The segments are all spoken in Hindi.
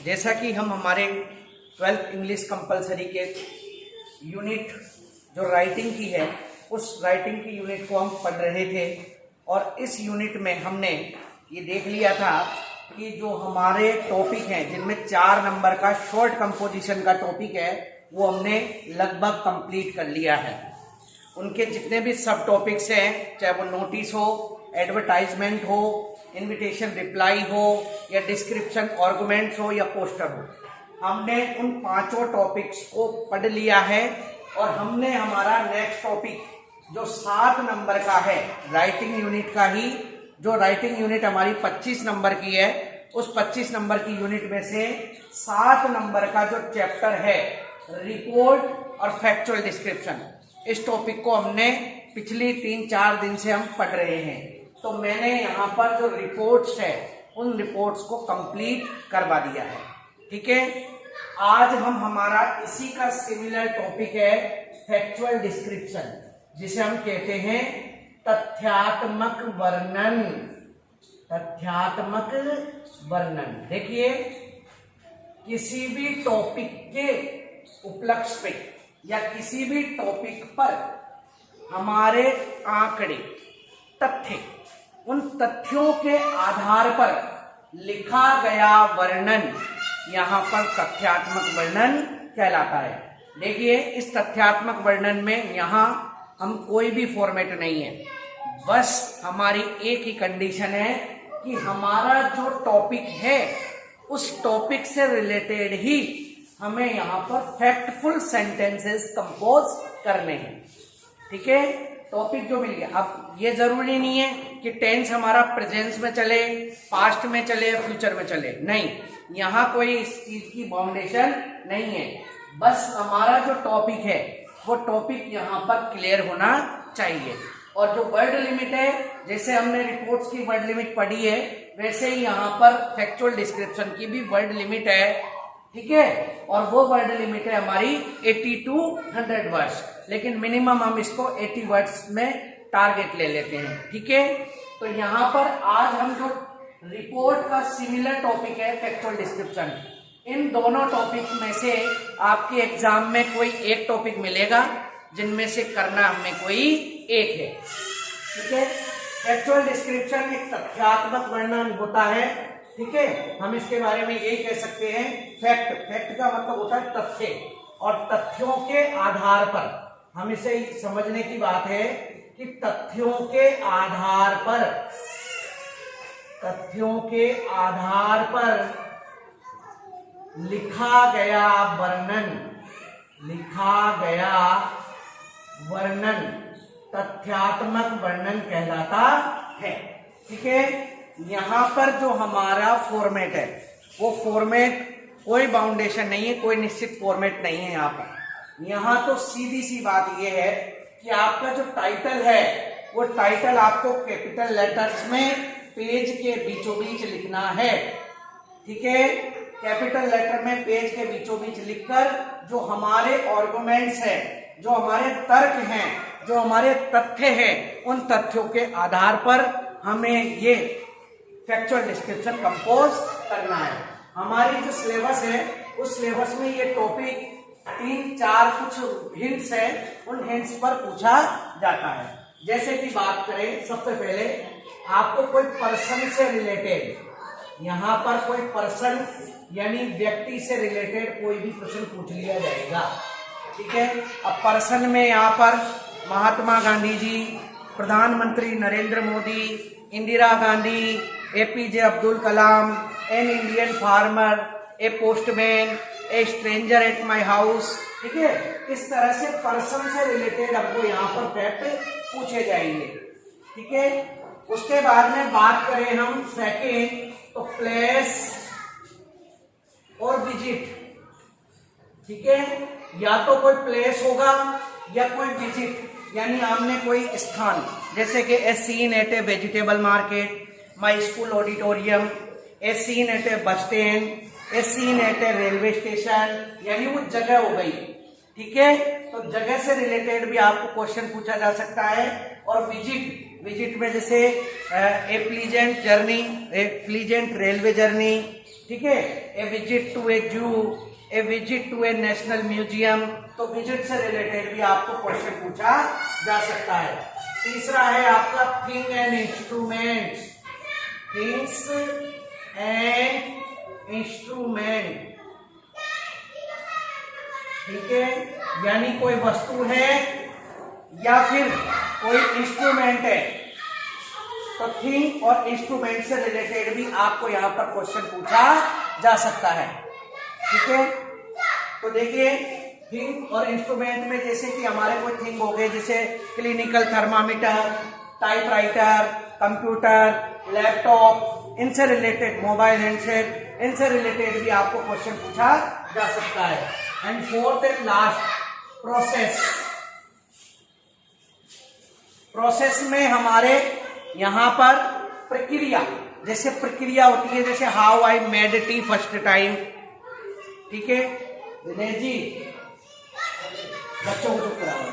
जैसा कि हम हमारे 12th इंग्लिश कंपलसरी के यूनिट जो राइटिंग की है उस राइटिंग की यूनिट को हम पढ़ रहे थे और इस यूनिट में हमने ये देख लिया था कि जो हमारे टॉपिक हैं जिनमें 4 नंबर का शॉर्ट कंपोजिशन का टॉपिक है वो हमने लगभग कंप्लीट कर लिया है। उनके जितने भी सब टॉपिक्स हैं, चाहे वो नोटिस हो, एडवर्टाइजमेंट हो, इनविटेशन रिप्लाई हो या डिस्क्रिप्शन आर्गुमेंट्स हो या पोस्टर हो, हमने उन 5 टॉपिक्स को पढ़ लिया है। और हमने हमारा नेक्स्ट टॉपिक जो 7 नंबर का है राइटिंग यूनिट का ही, जो राइटिंग यूनिट हमारी 25 नंबर की है, उस 25 नंबर की यूनिट में से 7 नंबर का जो चैप्टर है रिपोर्ट और फैक्चुअल डिस्क्रिप्शन, इस टॉपिक को हमने पिछली 3-4 दिन से हम पढ़ रहे हैं। तो मैंने यहाँ पर जो रिपोर्ट्स है उन रिपोर्ट्स को कंप्लीट करवा दिया है। ठीक है, आज हम हमारा इसी का सिमिलर टॉपिक है फैक्चुअल डिस्क्रिप्शन, जिसे हम कहते हैं तथ्यात्मक वर्णन। तथ्यात्मक वर्णन। देखिए, किसी भी टॉपिक के उपलक्ष्य पे या किसी भी टॉपिक पर हमारे आंकड़े, तथ्य, उन तथ्यों के आधार पर लिखा गया वर्णन यहाँ पर तथ्यात्मक वर्णन कहलाता है। देखिए, इस तथ्यात्मक वर्णन में यहाँ हम कोई भी फॉर्मेट नहीं है, बस हमारी एक ही कंडीशन है कि हमारा जो टॉपिक है उस टॉपिक से रिलेटेड ही हमें यहाँ पर फैक्टफुल सेंटेंसेस कंपोज करने हैं। ठीक है, टॉपिक जो मिल गया। अब ये जरूरी नहीं है कि टेंस हमारा प्रेजेंस में चले, पास्ट में चले, फ्यूचर में चले, नहीं, यहाँ कोई इस चीज की बाउंडेशन नहीं है। बस हमारा जो टॉपिक है वो टॉपिक यहाँ पर क्लियर होना चाहिए। और जो वर्ड लिमिट है, जैसे हमने रिपोर्ट्स की वर्ड लिमिट पढ़ी है, वैसे ही यहाँ पर फैक्चुअल डिस्क्रिप्शन की भी वर्ड लिमिट है। ठीक है, और वो वर्ड लिमिट है हमारी 80 to 100 वर्ड्स, लेकिन मिनिमम हम इसको 80 वर्ड्स में टारगेट ले लेते हैं। ठीक है, तो यहाँ पर आज हम जो रिपोर्ट का सिमिलर टॉपिक है फैक्चुअल डिस्क्रिप्शन, इन दोनों टॉपिक में से आपके एग्जाम में कोई एक टॉपिक मिलेगा जिनमें से करना हमें कोई एक है। ठीक है, फैक्चुअल डिस्क्रिप्शन एक तथ्यात्मक वर्णन होता है। ठीक है, हम इसके बारे में यही कह सकते हैं, फैक्ट का मतलब होता है तथ्य, और तथ्यों के आधार पर हम इसे समझने की बात है कि तथ्यों के आधार पर लिखा गया वर्णन तथ्यात्मक वर्णन कहलाता है। ठीक है, यहाँ पर जो हमारा फॉर्मेट है वो फॉर्मेट कोई बाउंडेशन नहीं है, कोई निश्चित फॉर्मेट नहीं है। यहाँ तो सीधी सी बात ये है कि आपका जो टाइटल है वो टाइटल आपको कैपिटल लेटर्स में पेज के बीचों बीच लिखना है। ठीक है, कैपिटल लेटर में पेज के बीचों बीच लिखकर जो हमारे आर्गुमेंट्स हैं, जो हमारे तर्क हैं, जो हमारे तथ्य हैं, उन तथ्यों के आधार पर हमें ये फैक्चुअल डिस्क्रिप्शन कंपोज करना है। हमारी जो सिलेबस है उस सिलेबस में ये टॉपिक 3-4 कुछ हिंट्स है, उन हिंट्स पर पूछा जाता है। जैसे कि बात करें, सबसे पहले आपको कोई पर्सन से रिलेटेड, यहाँ पर कोई पर्सन यानी व्यक्ति से रिलेटेड कोई भी प्रश्न पूछ लिया जाएगा। ठीक है, अब पर्सन में यहाँ पर महात्मा गांधी जी, प्रधानमंत्री Narendra Modi, Indira Gandhi, APJ Abdul Kalam, an Indian farmer, A postman, A stranger at my house. ठीक है, इस तरह से पर्सन से रिलेटेड हमको यहाँ पर फैक्ट पूछे जाएंगे। ठीक है, उसके बाद में बात करें हम सेकेंड, तो प्लेस और विजिट। ठीक है, या तो कोई प्लेस होगा या कोई विजिट, यानी हमने कोई स्थान, जैसे कि a scene at a vegetable market, my school auditorium, a scene at a bus stand, a scene at a railway station, यानी वो जगह हो गई। ठीक है, तो जगह से रिलेटेड भी आपको क्वेश्चन पूछा जा सकता है। और विजिट में जैसे a pleasant journey, a pleasant railway journey, ठीक है, a visit to a zoo, a visit to a national museum. तो विजिट से रिलेटेड भी आपको क्वेश्चन पूछा जा सकता है। तीसरा है आपका thing and instruments, things and instrument, ठीक है, यानी कोई वस्तु है या फिर कोई इंस्ट्रूमेंट है, तो थिंग और इंस्ट्रूमेंट से रिलेटेड भी आपको यहां पर क्वेश्चन पूछा जा सकता है। ठीक है, तो देखिए थिंग और इंस्ट्रूमेंट में जैसे कि हमारे कोई थिंग हो गए, जैसे clinical thermometer, typewriter, computer, laptop, इनसे रिलेटेड मोबाइल हैंडसेट, इनसे रिलेटेड भी आपको क्वेश्चन पूछा जा सकता है। And fourth and last process, process में हमारे यहां पर प्रक्रिया, जैसे प्रक्रिया होती है, जैसे how I made tea first time, ठीक है, विनय जी बच्चों को चुप कराओ।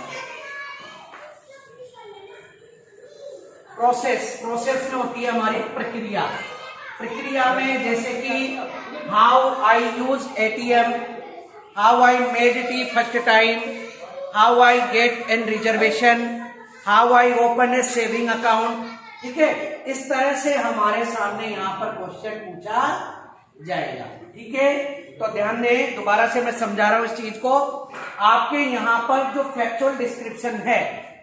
प्रोसेस, प्रोसेस में होती है हमारी प्रक्रिया, प्रक्रिया में जैसे कि how I use ATM, how I made tea first time, how I get an reservation, how I open A saving account, ठीक है, इस तरह से हमारे सामने यहाँ पर क्वेश्चन पूछा जाएगा। ठीक है, तो ध्यान दें, दोबारा से मैं समझा रहा हूं इस चीज को। आपके यहाँ पर जो फैक्चुअल डिस्क्रिप्शन है,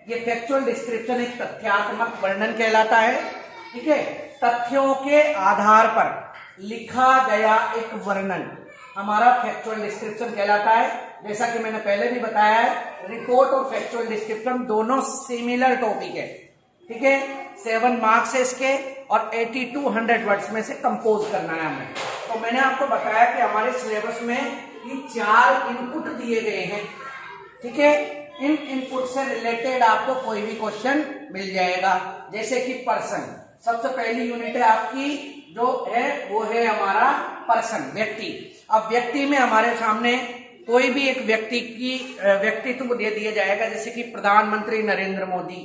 ये फैक्चुअल डिस्क्रिप्शन एक तथ्यात्मक वर्णन कहलाता है। ठीक है, तथ्यों के आधार पर लिखा गया एक वर्णन हमारा फैक्चुअल डिस्क्रिप्शन कहलाता है। जैसा कि मैंने पहले भी बताया है, रिपोर्ट और फैक्चुअल डिस्क्रिप्शन दोनों सिमिलर टॉपिक है। ठीक है, 7 मार्क्स है इसके और 80 to 100 वर्ड्स में से कंपोज करना है हमें। तो मैंने आपको बताया कि हमारे सिलेबस में ये 4 इनपुट दिए गए हैं। ठीक है, इन इनपुट से रिलेटेड आपको कोई भी क्वेश्चन मिल जाएगा। जैसे कि पर्सन, सबसे पहली यूनिट है आपकी जो है वो है हमारा पर्सन, व्यक्ति। अब व्यक्ति में हमारे सामने कोई भी एक व्यक्ति की व्यक्तित्व दे दिया जाएगा, जैसे कि प्रधानमंत्री Narendra Modi,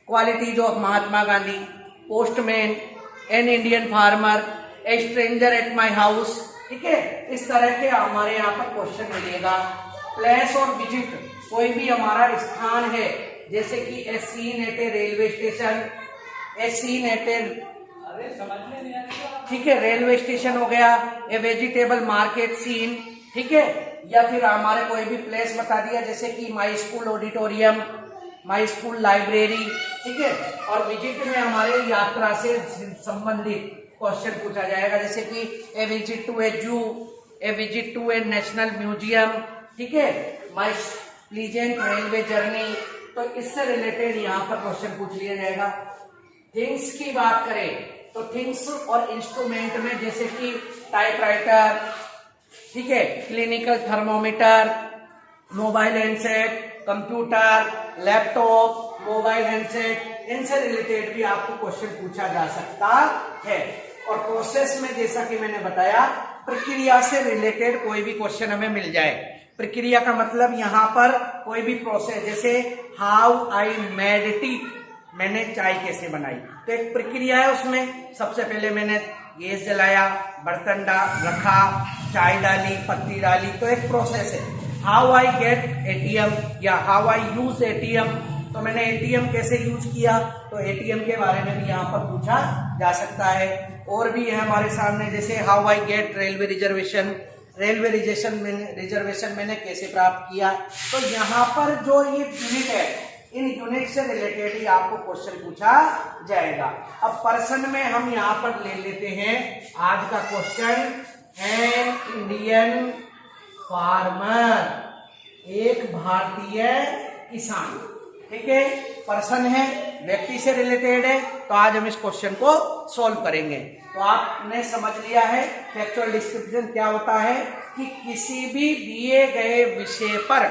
qualities of Mahatma Gandhi, postman, an Indian farmer, A stranger at my house. ठीक है, इस तरह के हमारे यहाँ पर क्वेश्चन मिलेगा। प्लेस और विजिट, कोई भी हमारा स्थान है, जैसे कि a scene at a railway station, A scene at ए, ठीक है, रेलवे स्टेशन हो गया, ए वेजिटेबल मार्केट सीन। ठीक है, या फिर हमारे कोई भी प्लेस बता दिया, जैसे कि माई school auditorium, my school library. ठीक है, और विजिट में हमारे यात्रा से संबंधित क्वेश्चन पूछा जाएगा, जैसे कि ए visit to a zoo, a visit to a national museum. ठीक है, माई प्लीजेंट रेलवे जर्नी। तो इससे रिलेटेड यहाँ पर क्वेश्चन पूछ लिया जाएगा। थिंग्स की बात करें तो थिंग्स और इंस्ट्रूमेंट में जैसे कि टाइपराइटर, ठीक है, clinical thermometer, mobile handset, computer, laptop, mobile handset, इनसे रिलेटेड भी आपको क्वेश्चन पूछा जा सकता है। और प्रोसेस में जैसा कि मैंने बताया, प्रक्रिया से रिलेटेड कोई भी क्वेश्चन हमें मिल जाए। प्रक्रिया का मतलब यहाँ पर कोई भी प्रोसेस, जैसे हाउ आई मेड टी, मैंने चाय कैसे बनाई, तो एक प्रक्रिया है। उसमें सबसे पहले मैंने गैस जलाया, बर्तन रखा, चाय डाली, पत्ती डाली, तो एक प्रोसेस है। हाउ आई गेट एटीएम या हाउ आई यूज एटीएम, तो मैंने एटीएम कैसे यूज किया, तो एटीएम के बारे में भी यहाँ पर पूछा जा सकता है। और भी है हमारे सामने, जैसे how I get railway reservation, railway reservation मैंने कैसे प्राप्त किया। तो यहाँ पर जो ये यूनिट है, इन यूनिट से रिलेटेड ही आपको क्वेश्चन पूछा जाएगा। अब पर्सन में हम यहाँ पर ले लेते हैं आज का क्वेश्चन, एन इंडियन फार्मर, एक भारतीय किसान। ठीक है, पर्सन है, व्यक्ति से रिलेटेड है, तो आज हम इस क्वेश्चन को सॉल्व करेंगे। तो आपने समझ लिया है फैक्चुअल डिस्क्रिप्शन क्या होता है, कि किसी भी दिए गए विषय पर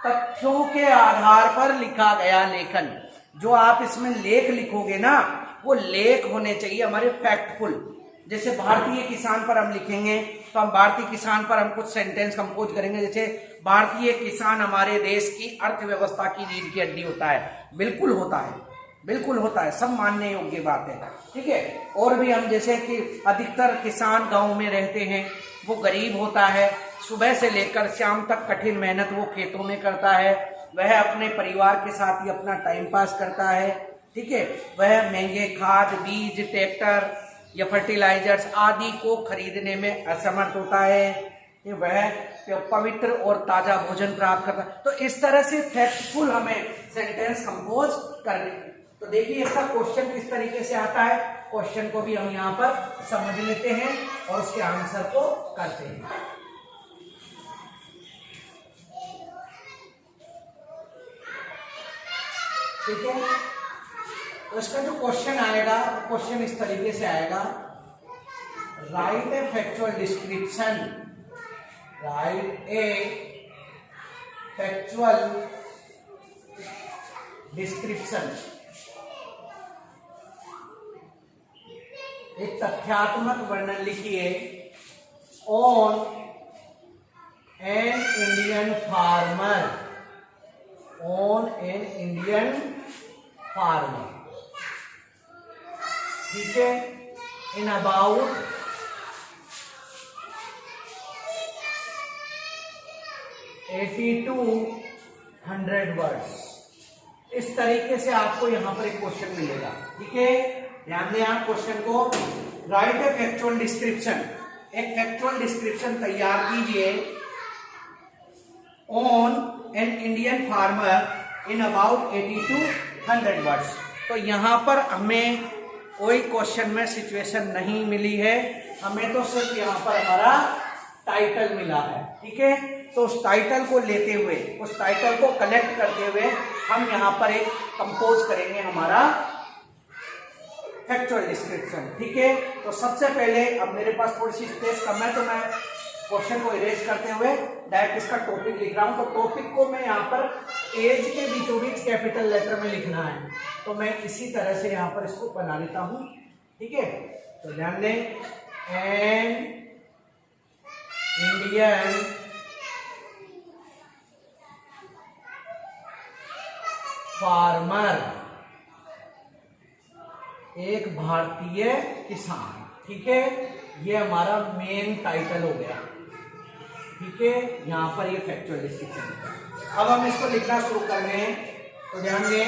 तथ्यों के आधार पर लिखा गया लेखन। जो आप इसमें लेख लिखोगे ना, वो लेख होने चाहिए हमारे फैक्टफुल। जैसे भारतीय किसान पर हम लिखेंगे तो हम भारतीय किसान पर हम कुछ सेंटेंस कंपोज करेंगे, जैसे भारतीय किसान हमारे देश की अर्थव्यवस्था की रीढ़ की हड्डी होता है। बिल्कुल होता है, बिल्कुल होता है, सब मानने योग्य बात है, ठीक है। और भी हम जैसे कि अधिकतर किसान गांव में रहते हैं, वो गरीब होता है, सुबह से लेकर शाम तक कठिन मेहनत वो खेतों में करता है, वह अपने परिवार के साथ ही अपना टाइम पास करता है, ठीक है। वह महंगे खाद, बीज, ट्रैक्टर या फर्टिलाइजर्स आदि को खरीदने में असमर्थ होता है, वह पवित्र और ताजा भोजन प्राप्त करता है। तो इस तरह से फैक्टफुल हमें सेंटेंस कंपोज करने। तो देखिए इसका क्वेश्चन किस तरीके से आता है, क्वेश्चन को भी हम यहाँ पर समझ लेते हैं और उसके आंसर को करते हैं। ठीक है, तो इसका जो क्वेश्चन आएगा, क्वेश्चन इस तरीके से आएगा, राइट ए फैक्चुअल डिस्क्रिप्शन, राइट ए फैक्चुअल डिस्क्रिप्शन, एक तथ्यात्मक वर्णन लिखिए on an Indian farmer, on an Indian farmer, ठीक है, इन अबाउट 80 to 100 वर्ड्स। इस तरीके से आपको यहां पर एक क्वेश्चन मिलेगा, ठीक है। ध्यान दें आप क्वेश्चन को, राइट ए फैक्चुअल डिस्क्रिप्शन, एक फैक्चुअल डिस्क्रिप्शन तैयार कीजिए on an Indian farmer in about 80 to 100 words. तो यहां पर हमें कोई क्वेश्चन में सिचुएशन नहीं मिली है, हमें तो सिर्फ यहां पर हमारा टाइटल मिला है, ठीक है। तो उस टाइटल को लेते हुए, उस टाइटल को कलेक्ट करते हुए हम यहां पर एक कंपोज करेंगे हमारा फैक्चुअल डिस्क्रिप्शन, ठीक है। तो सबसे पहले, अब मेरे पास थोड़ी सी स्पेस कम है तो मैं क्वेश्चन को इरेज करते हुए डायरेक्ट इसका टॉपिक लिख रहा हूं। तो टॉपिक को मैं यहाँ पर एज के बीचों बीच कैपिटल लेटर में लिखना है, तो मैं इसी तरह से यहाँ पर इसको बना लेता हूं, ठीक है। तो ध्यान दें, एन इंडियन फार्मर, एक भारतीय किसान, ठीक है। ये हमारा मेन टाइटल हो गया, ठीक है। यहां पर ये फैक्चुअल डिस्क्रिप्शन। अब हम इसको लिखना शुरू कर रहे हैं, तो ध्यान दें,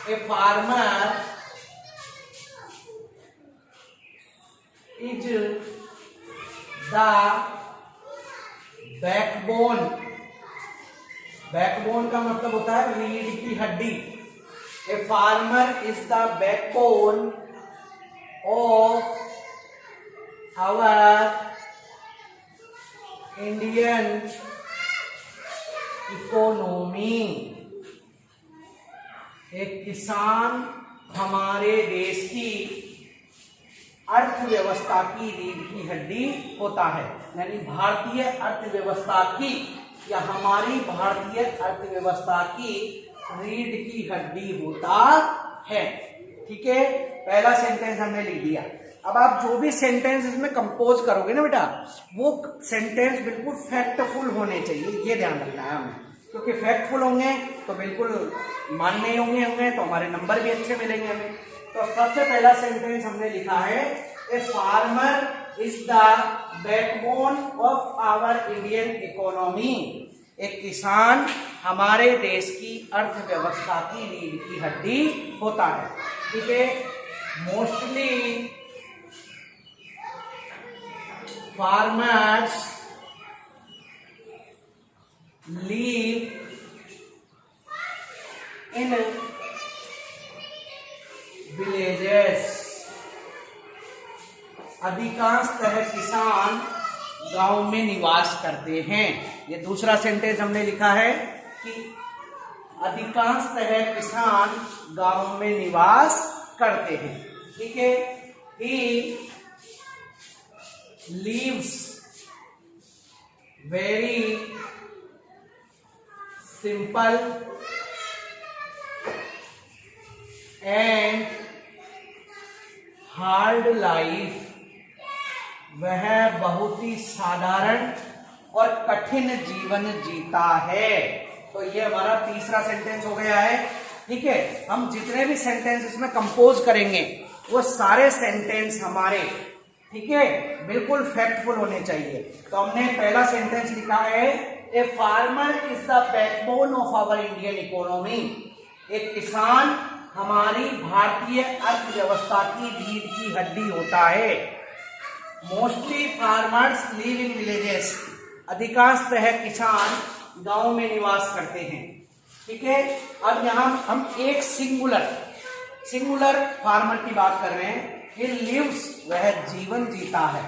a farmer is the backbone, backbone का मतलब होता है रीढ़ की हड्डी। A farmer is the backbone of our Indian economy. एक किसान हमारे देश की अर्थव्यवस्था की रीढ़ की हड्डी होता है, यानी भारतीय अर्थव्यवस्था की या हमारी भारतीय अर्थव्यवस्था की रीढ़ की हड्डी होता है, ठीक है। पहला सेंटेंस हमने लिख दिया। अब आप जो भी सेंटेंस इसमें कंपोज करोगे ना बेटा, वो सेंटेंस बिल्कुल फैक्टफुल होने चाहिए, ये ध्यान रखना है हमें, क्योंकि फैक्टफुल होंगे तो बिल्कुल मानने योग्य होंगे, तो हमारे नंबर भी अच्छे मिलेंगे हमें। तो सबसे पहला सेंटेंस हमने लिखा है, a farmer is the backbone of our Indian economy. एक किसान हमारे देश की अर्थव्यवस्था की रीढ़ की हड्डी होता है, ठीक है। Mostly farmers live in villages। अधिकांशतः किसान गांव में निवास करते हैं। ये दूसरा सेंटेंस हमने लिखा है कि अधिकांशतः किसान गांव में निवास करते हैं, ठीक है। He lives very simple and hard life। वह बहुत ही साधारण और कठिन जीवन जीता है। तो ये हमारा तीसरा सेंटेंस हो गया है। ठीक है, हम जितने भी सेंटेंस इसमें कंपोज करेंगे वो सारे सेंटेंस हमारे, ठीक है, बिल्कुल फैक्टफुल होने चाहिए। तो हमने पहला सेंटेंस लिखा है, a farmer is the backbone of our Indian economy. एक किसान हमारी भारतीय अर्थव्यवस्था की रीढ़ की हड्डी होता है। Mostly farmers live in villages, अधिकांशतः किसान गांव में निवास करते हैं। ठीक है, अब यहाँ हम एक सिंगुलर फार्मर की बात कर रहे हैं। ही लिव्स, वह जीवन जीता है,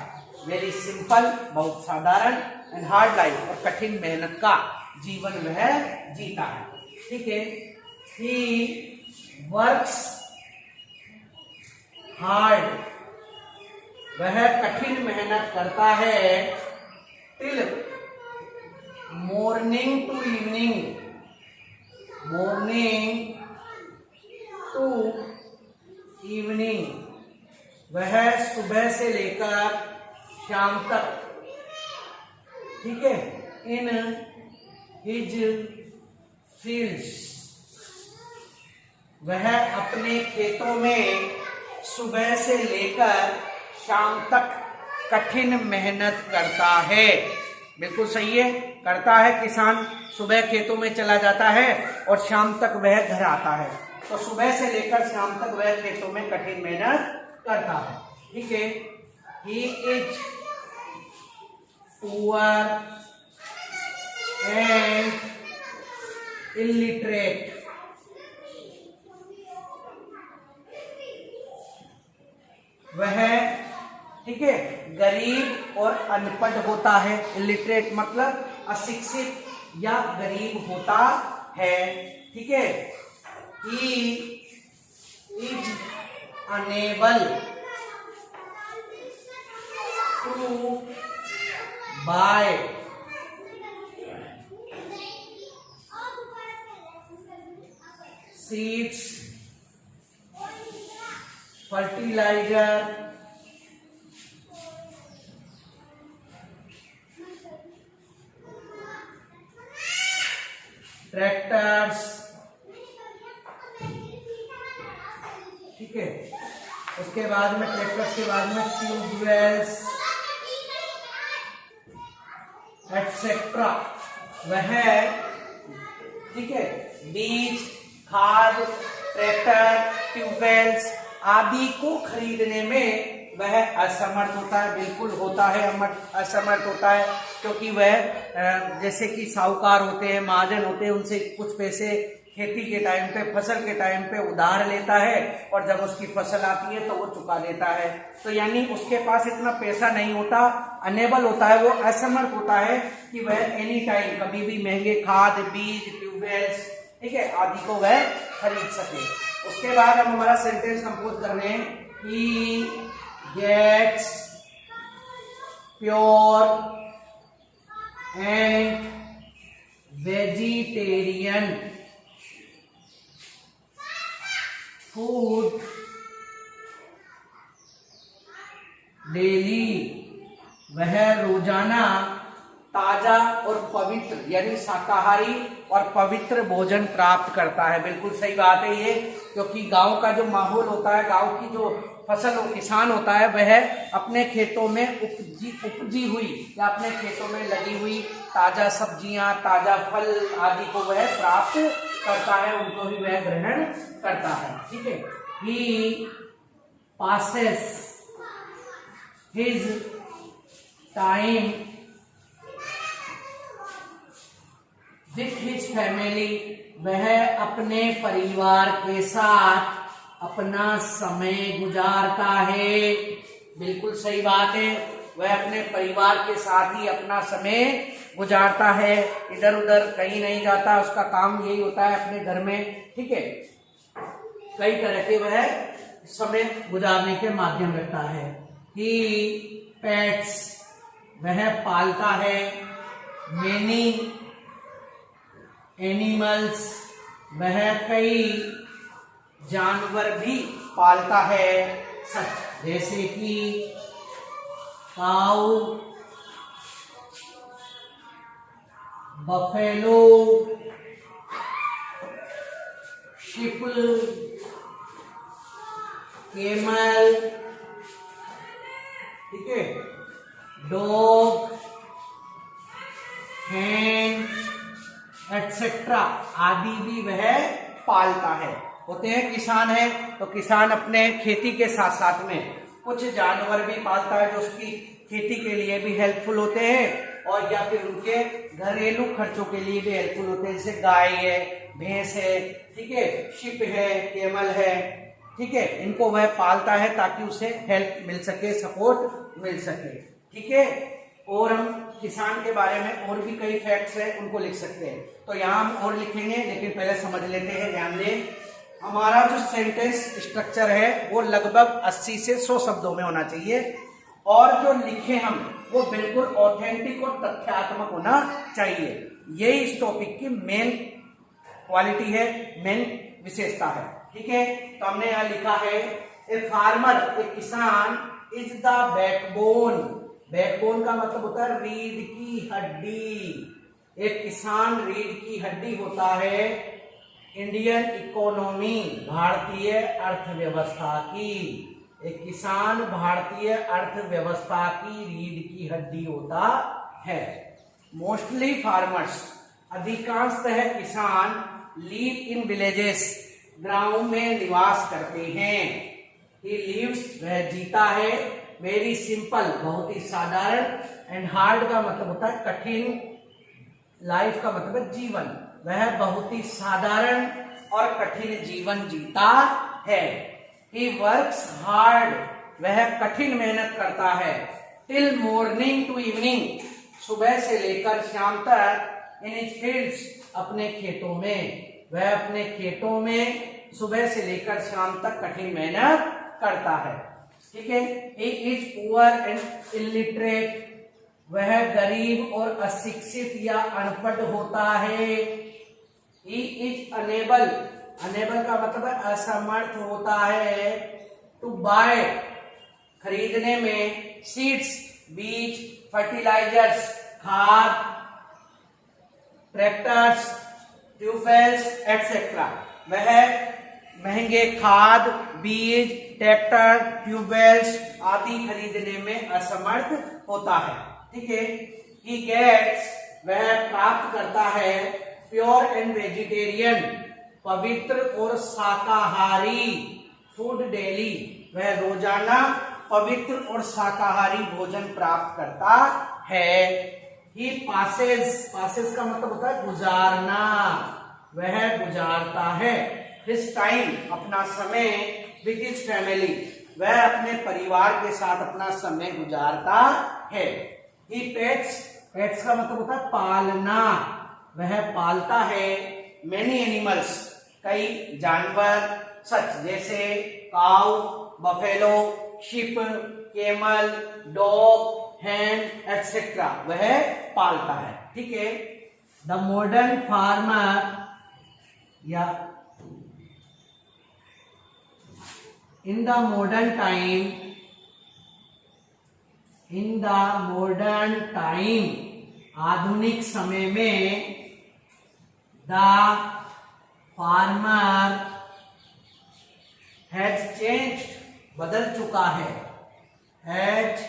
वेरी सिंपल, बहुत साधारण, एंड हार्ड लाइफ, और कठिन मेहनत का जीवन वह जीता है। ठीक है, ही वर्क्स हार्ड, वह कठिन मेहनत करता है, till morning to evening, morning to evening, वह सुबह से लेकर शाम तक, ठीक है, इन हिज फील्ड्स, वह अपने खेतों में सुबह से लेकर शाम तक कठिन मेहनत करता है। बिल्कुल सही है, करता है। किसान सुबह खेतों में चला जाता है और शाम तक वह घर आता है, तो सुबह से लेकर शाम तक वह खेतों में कठिन मेहनत करता है। ठीक है, he is poor and illiterate, वह, ठीक है, गरीब और अनपढ़ होता है। इलिटरेट मतलब अशिक्षित या गरीब होता है। ठीक है, he is unable to buy seeds, fertilizer, tractors. ठीक है, उसके बाद में ट्रैक्टर्स के बाद में ट्यूबवेल्स एटसेट्रा, वह, ठीक है, बीज, खाद, ट्रैक्टर, ट्यूबवेल्स आदि को खरीदने में वह असमर्थ होता है। बिल्कुल होता है, असमर्थ होता है, क्योंकि वह जैसे कि साहूकार होते हैं, महाजन होते हैं, उनसे कुछ पैसे खेती के टाइम पे, फसल के टाइम पे उधार लेता है, और जब उसकी फसल आती है तो वो चुका देता है। तो यानी उसके पास इतना पैसा नहीं होता, अनेबल होता है, वो असमर्थ होता है कि वह एनी टाइम, कभी भी महंगे खाद, बीज, ट्यूबवेल्स, ठीक है, आदि को वह खरीद सके। उसके बाद हम हमारा सेंटेंस कंपोज कर रहे हैं, ही gets pure and vegetarian food daily, वह रोजाना ताजा और पवित्र यानी शाकाहारी और पवित्र भोजन प्राप्त करता है। बिल्कुल सही बात है ये, क्योंकि गांव का जो माहौल होता है, गांव की जो फसल किसान होता है, वह अपने खेतों में उपजी हुई या अपने खेतों में लगी हुई ताजा सब्जियां, ताजा फल आदि को वह प्राप्त करता है, उनको भी वह ग्रहण करता है। ठीक है, ही passes his time with his family, वह अपने परिवार के साथ अपना समय गुजारता है। बिल्कुल सही बात है, वह अपने परिवार के साथ ही अपना समय गुजारता है, इधर उधर कहीं नहीं जाता, उसका काम यही होता है अपने घर में। ठीक है, कई तरह के वह समय गुजारने के माध्यम रखता है। ही पेट्स, वह पालता है, मेनी एनिमल्स, वह कई जानवर भी पालता है, सच जैसे कि काऊ, बफेलो, शिप, केमल, ठीक है, डॉग, हैंड एटसेट्रा आदि भी वह पालता है। होते हैं किसान है तो किसान अपने खेती के साथ साथ में कुछ जानवर भी पालता है जो उसकी खेती के लिए भी हेल्पफुल होते हैं और या फिर उनके घरेलू खर्चों के लिए भी हेल्पफुल होते हैं, जैसे गाय है, भैंस है, ठीक है, शिप है, केमल है, ठीक है, इनको वह पालता है ताकि उसे हेल्प मिल सके, सपोर्ट मिल सके, ठीक है। और हम किसान के बारे में और भी कई फैक्ट्स हैं उनको लिख सकते हैं, तो यहाँ हम और लिखेंगे, लेकिन पहले समझ लेते हैं। ध्यान दें, हमारा जो सेंटेंस स्ट्रक्चर है वो लगभग 80 से 100 शब्दों में होना चाहिए और जो लिखे हम वो बिल्कुल ऑथेंटिक और तथ्यात्मक होना चाहिए। यही इस टॉपिक की मेन क्वालिटी है, मेन विशेषता है, ठीक है। तो हमने यहाँ लिखा है ए फार्मर, ए किसान इज द बैकबोन। बैकबोन का मतलब होता है रीढ़ की हड्डी। एक किसान रीढ़ की हड्डी होता है इंडियन इकोनॉमी, भारतीय अर्थव्यवस्था की। एक किसान भारतीय अर्थव्यवस्था की रीढ़ की हड्डी होता है। मोस्टली फार्मर्स, अधिकांशतः किसान लीव इन विलेजेस, गांव में निवास करते हैं। ही लिव्स, वह जीता है, वेरी सिंपल, बहुत ही साधारण, एंड हार्ड का मतलब होता है कठिन, लाइफ का मतलब है जीवन, वह बहुत ही साधारण और कठिन जीवन जीता है। ही वर्क्स हार्ड, वह कठिन मेहनत करता है, टिल मॉर्निंग टू इवनिंग, सुबह से लेकर शाम तक, इन हिज फील्ड्स, अपने खेतों में, वह अपने खेतों में सुबह से लेकर शाम तक कठिन मेहनत करता है, ठीक है। He is poor and illiterate, वह गरीब और अशिक्षित या अनपढ़ होता है। ही इज अनेबल, अनेबल का मतलब है असमर्थ होता है, टू बाय, खरीदने में, सीड्स, बीज, फर्टिलाइजर्स, खाद, ट्रैक्टर्स, ट्यूबवेल्स एटसेट्रा, वह महंगे खाद, बीज, ट्रैक्टर, ट्यूबवेल्स आदि खरीदने में असमर्थ होता है, ठीक है। ही गेट्स, वह प्राप्त करता है, प्योर एंड वेजिटेरियन, पवित्र और शाकाहारी, फूड डेली, वह रोजाना पवित्र और शाकाहारी भोजन प्राप्त करता है। ही पासेज, पासेज का मतलब होता है गुजारना, वह गुजारता है, हिज टाइम, अपना समय, विद हिज फैमिली, वह अपने परिवार के साथ अपना समय गुजारता है। ही पेट्स, पेट्स का मतलब होता है पालना, वह पालता है, मेनी एनिमल्स, कई जानवर, सच जैसे cow, buffalo, sheep, camel, dog, hen etcetera, वह पालता है, ठीक है। द मॉडर्न फार्मर, या in the modern time, in the modern time, आधुनिक समय में, द फार्मर हैज चेंज्ड, बदल चुका है, हैज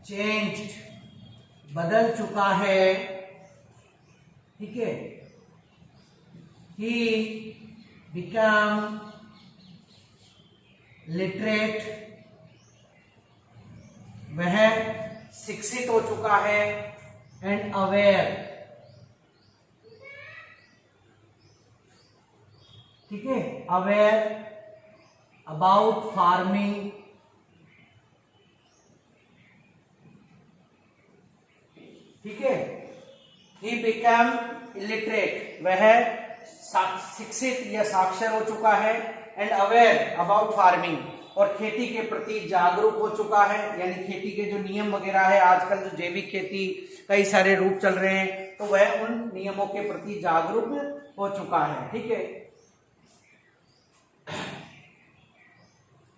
चेंज्ड, बदल चुका है, ठीक है। ही बिकम लिटरेट, वह शिक्षित हो चुका है, एंड अवेयर, ठीक है, अवेयर अबाउट फार्मिंग, ठीक है। ही बिकम इलिटरेट, वह शिक्षित या साक्षर हो चुका है, एंड अवेयर अबाउट फार्मिंग, और खेती के प्रति जागरूक हो चुका है, यानी खेती के जो नियम वगैरह है, आजकल जो जैविक खेती कई सारे रूप चल रहे हैं, तो वह उन नियमों के प्रति जागरूक हो चुका है, ठीक है।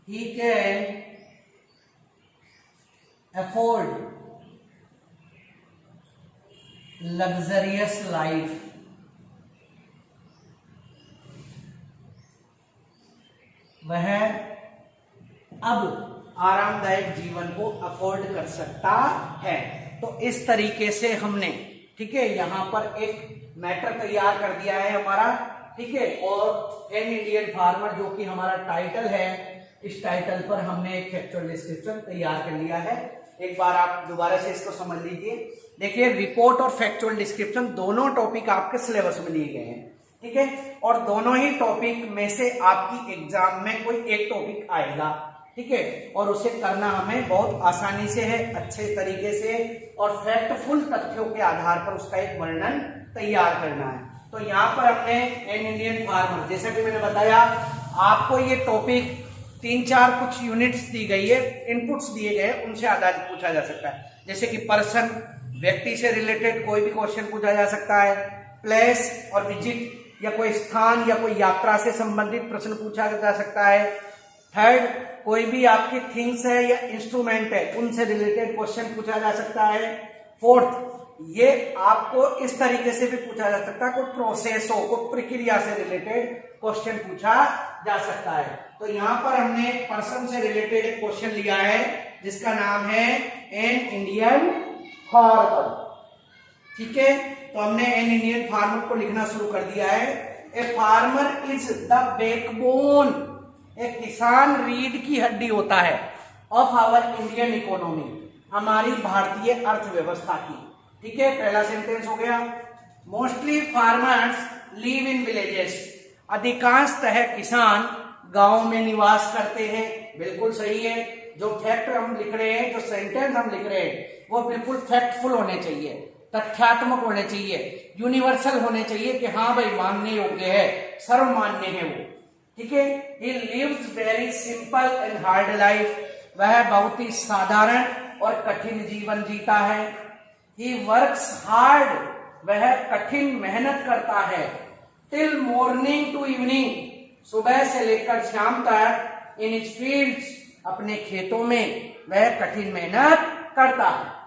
He can afford luxurious life, वह अब आरामदायक जीवन को अफोर्ड कर सकता है। तो इस तरीके से हमने, ठीक है, यहाँ पर एक मैटर तैयार कर दिया है हमारा, ठीक है, और एन इंडियन फार्मर जो कि हमारा टाइटल है, इस टाइटल पर हमने एक फैक्चुअल डिस्क्रिप्शन तैयार कर लिया है। एक बार आप दोबारा से इसको समझ लीजिए। देखिए, रिपोर्ट और फैक्चुअल डिस्क्रिप्शन दोनों टॉपिक आपके सिलेबस में लिए गए हैं, ठीक है, और दोनों ही टॉपिक में से आपकी एग्जाम में कोई एक टॉपिक आएगा, ठीक है, और उसे करना हमें बहुत आसानी से है, अच्छे तरीके से और फैक्टफुल तथ्यों के आधार पर उसका एक वर्णन तैयार करना है। तो यहाँ पर हमने एन इंडियन फार्मर, जैसा कि मैंने बताया आपको, ये टॉपिक 3-4 कुछ यूनिट्स दी गई है, इनपुट्स दिए गए, उनसे आधारित पूछा जा सकता है। जैसे कि पर्सन, व्यक्ति से रिलेटेड कोई भी क्वेश्चन पूछा जा सकता है, प्लेस और विजिट या कोई स्थान या कोई यात्रा से संबंधित प्रश्न पूछा जा सकता है। थर्ड, कोई भी आपकी थिंग्स है या इंस्ट्रूमेंट है, उनसे रिलेटेड क्वेश्चन पूछा जा सकता है। फोर्थ, ये आपको इस तरीके से भी पूछा जा सकता है, कोई प्रोसेस हो, कोई प्रक्रिया से रिलेटेड क्वेश्चन पूछा जा सकता है। तो यहाँ पर हमने पर्सन से रिलेटेड एक क्वेश्चन लिया है जिसका नाम है एन इंडियन फार्मर, ठीक है। तो हमने एन इंडियन फार्मर को लिखना शुरू कर दिया है। A farmer is the backbone, एक किसान रीढ़ की हड्डी होता है, ऑफ आवर इंडियन इकोनॉमी, हमारी भारतीय अर्थव्यवस्था की, ठीक है। पहला सेंटेंस हो गया। Mostly farmers live in villages, अधिकांशतः किसान गांव में निवास करते हैं, बिल्कुल सही है। जो फैक्ट हम लिख रहे हैं, जो सेंटेंस हम लिख रहे हैं, वो बिल्कुल फैक्टफुल होने चाहिए, तथ्यात्मक होने चाहिए, यूनिवर्सल होने चाहिए कि हाँ भाई मानने योग्य है, सर्वमान्य है वो, ठीक है। He lives very simple and hard life, वह बहुत ही साधारण और कठिन जीवन जीता है। He works hard, वह कठिन मेहनत करता है। Till morning to evening, सुबह से लेकर शाम तक। In his fields, अपने खेतों में वह कठिन मेहनत करता है।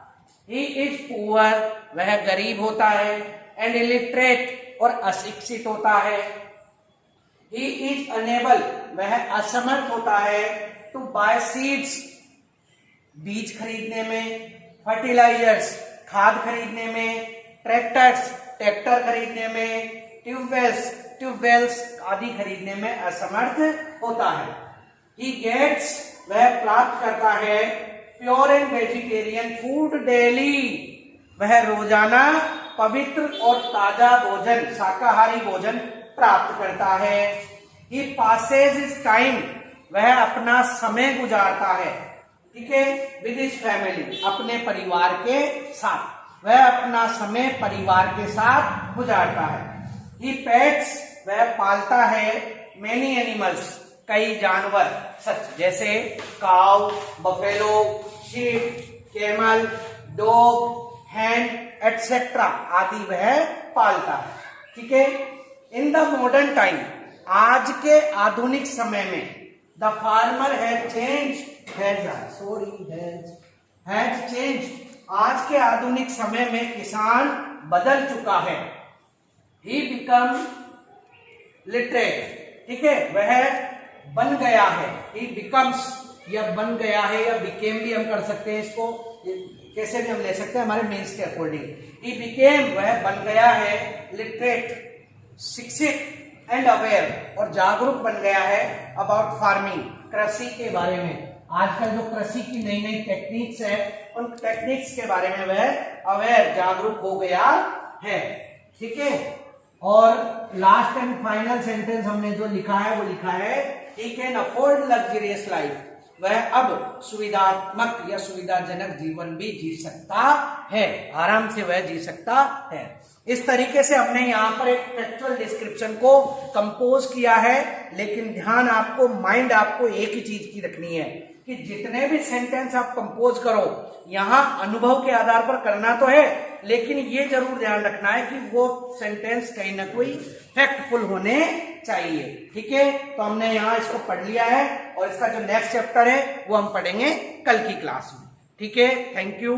He is poor, वह गरीब होता है। And illiterate, और अशिक्षित होता है। He is unable, वह असमर्थ होता है। To buy seeds, बीज खरीदने में। फर्टिलाइजर्स, खाद खरीदने में। ट्रैक्टर्स, ट्रैक्टर खरीदने में। ट्यूबवेल्स आदि खरीदने में असमर्थ होता है। He gets, वह प्राप्त करता है। Pure and vegetarian food daily, वह रोजाना पवित्र और ताजा भोजन, शाकाहारी भोजन प्राप्त करता है। He passes his time, वह अपना समय गुजारता है, ठीक है, विद हिज फैमिली, अपने परिवार के साथ, वह अपना समय परिवार के साथ गुजारता है। He pets, वह पालता है। Many animals, कई जानवर, सच जैसे cow, buffalo, sheep, camel, dog, hen etcetera आदि वह पालता है, ठीक है। इन द मॉडर्न टाइम, आज के आधुनिक समय में, द फार्मर हैज चेंज्ड, आज के आधुनिक समय में किसान बदल चुका है। ही बिकम लिटरेट, ठीक है, वह बन गया है। ही बिकम्स, या बन गया है, या बिकेम भी हम कर सकते हैं, इसको कैसे भी हम ले सकते हैं हमारे मीन्स के अकॉर्डिंग। ही बिकेम, वह बन गया है। लिटरेट, शिक्षित एंड अवेयर, और जागरूक बन गया है। अबाउट फार्मिंग, कृषि के बारे में। आजकल जो कृषि की नई नई टेक्निक्स है, उन टेक्निक्स के बारे में वह अवेयर, जागरूक हो गया है, ठीक है। और लास्ट एंड फाइनल सेंटेंस हमने जो लिखा है वो लिखा है, he can afford luxurious life, वह अब सुविधात्मक या सुविधाजनक जीवन भी जी सकता है, आराम से वह जी सकता है। इस तरीके से हमने यहाँ पर एक फैक्चुअल डिस्क्रिप्शन को कंपोज किया है, लेकिन ध्यान आपको, माइंड आपको एक ही चीज की रखनी है कि जितने भी सेंटेंस आप कंपोज करो, यहाँ अनुभव के आधार पर करना तो है, लेकिन ये जरूर ध्यान रखना है कि वो सेंटेंस कहीं ना कोई फैक्टफुल होने चाहिए, ठीक है। तो हमने यहाँ इसको पढ़ लिया है, और इसका जो नेक्स्ट चैप्टर है वो हम पढ़ेंगे कल की क्लास में, ठीक है। Thank you.